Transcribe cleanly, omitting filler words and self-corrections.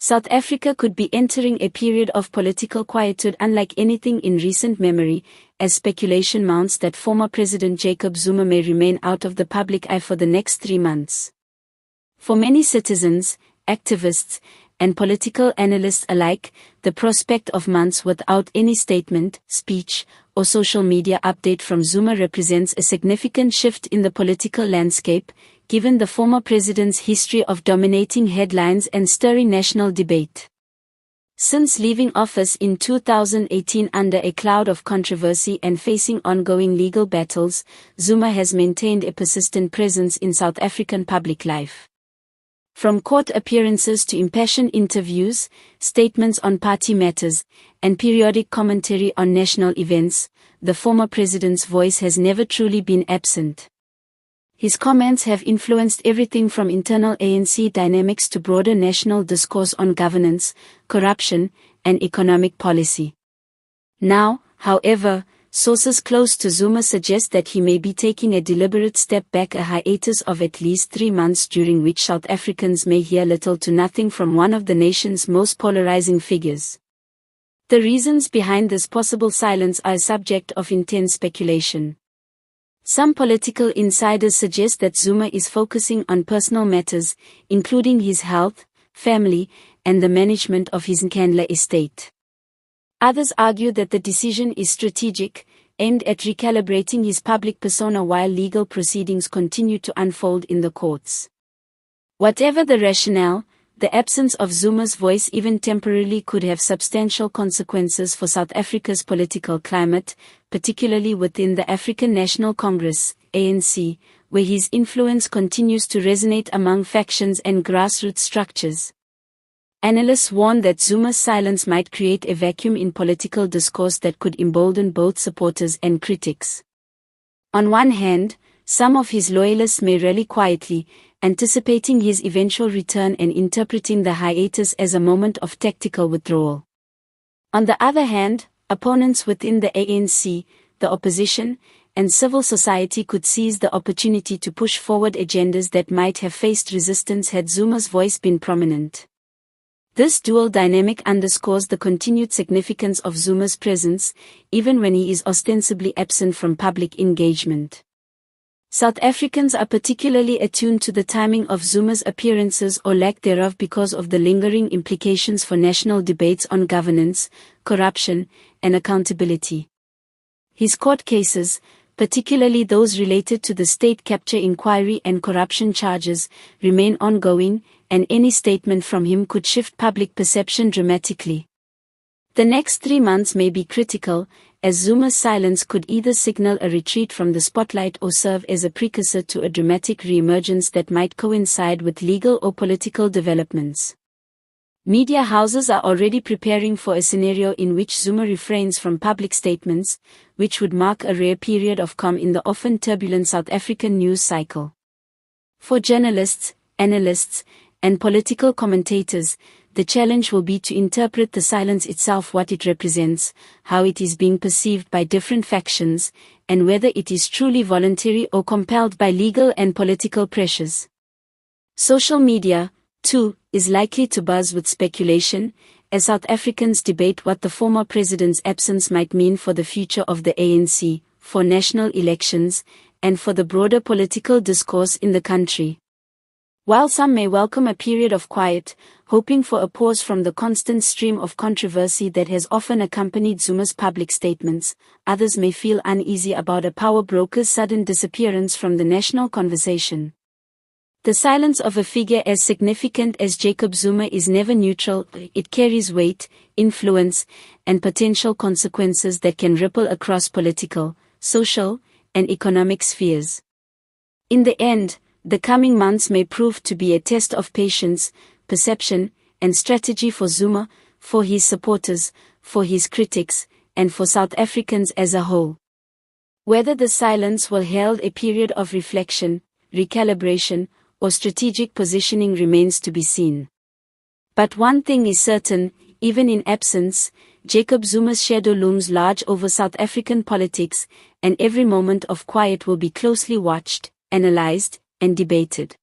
South Africa could be entering a period of political quietude unlike anything in recent memory, as speculation mounts that former President Jacob Zuma may remain out of the public eye for the next 3 months. For many citizens, activists, and political analysts alike, the prospect of months without any statement, speech, or social media update from Zuma represents a significant shift in the political landscape, given the former president's history of dominating headlines and stirring national debate. Since leaving office in 2018 under a cloud of controversy and facing ongoing legal battles, Zuma has maintained a persistent presence in South African public life. From court appearances to impassioned interviews, statements on party matters, and periodic commentary on national events, the former president's voice has never truly been absent. His comments have influenced everything from internal ANC dynamics to broader national discourse on governance, corruption, and economic policy. Now, however, sources close to Zuma suggest that he may be taking a deliberate step back, a hiatus of at least 3 months during which South Africans may hear little to nothing from one of the nation's most polarizing figures. The reasons behind this possible silence are a subject of intense speculation. Some political insiders suggest that Zuma is focusing on personal matters, including his health, family, and the management of his Nkandla estate. Others argue that the decision is strategic, aimed at recalibrating his public persona while legal proceedings continue to unfold in the courts. Whatever the rationale, the absence of Zuma's voice even temporarily could have substantial consequences for South Africa's political climate, particularly within the African National Congress, ANC, where his influence continues to resonate among factions and grassroots structures. Analysts warn that Zuma's silence might create a vacuum in political discourse that could embolden both supporters and critics. On one hand, some of his loyalists may rally quietly, anticipating his eventual return and interpreting the hiatus as a moment of tactical withdrawal. On the other hand, opponents within the ANC, the opposition, and civil society could seize the opportunity to push forward agendas that might have faced resistance had Zuma's voice been prominent. This dual dynamic underscores the continued significance of Zuma's presence, even when he is ostensibly absent from public engagement. South Africans are particularly attuned to the timing of Zuma's appearances or lack thereof because of the lingering implications for national debates on governance, corruption, and accountability. His court cases, particularly those related to the state capture inquiry and corruption charges, remain ongoing, and any statement from him could shift public perception dramatically. The next 3 months may be critical, as Zuma's silence could either signal a retreat from the spotlight or serve as a precursor to a dramatic re-emergence that might coincide with legal or political developments. Media houses are already preparing for a scenario in which Zuma refrains from public statements, which would mark a rare period of calm in the often turbulent South African news cycle. For journalists, analysts, and political commentators, the challenge will be to interpret the silence itself, what it represents, how it is being perceived by different factions, and whether it is truly voluntary or compelled by legal and political pressures. Social media, too, is likely to buzz with speculation, as South Africans debate what the former president's absence might mean for the future of the ANC, for national elections, and for the broader political discourse in the country. While some may welcome a period of quiet, hoping for a pause from the constant stream of controversy that has often accompanied Zuma's public statements, others may feel uneasy about a power broker's sudden disappearance from the national conversation. The silence of a figure as significant as Jacob Zuma is never neutral. It carries weight, influence, and potential consequences that can ripple across political, social, and economic spheres. In the end, the coming months may prove to be a test of patience, perception, and strategy for Zuma, for his supporters, for his critics, and for South Africans as a whole. Whether the silence will herald a period of reflection, recalibration, or strategic positioning remains to be seen. But one thing is certain, even in absence, Jacob Zuma's shadow looms large over South African politics, and every moment of quiet will be closely watched, analyzed, and debated.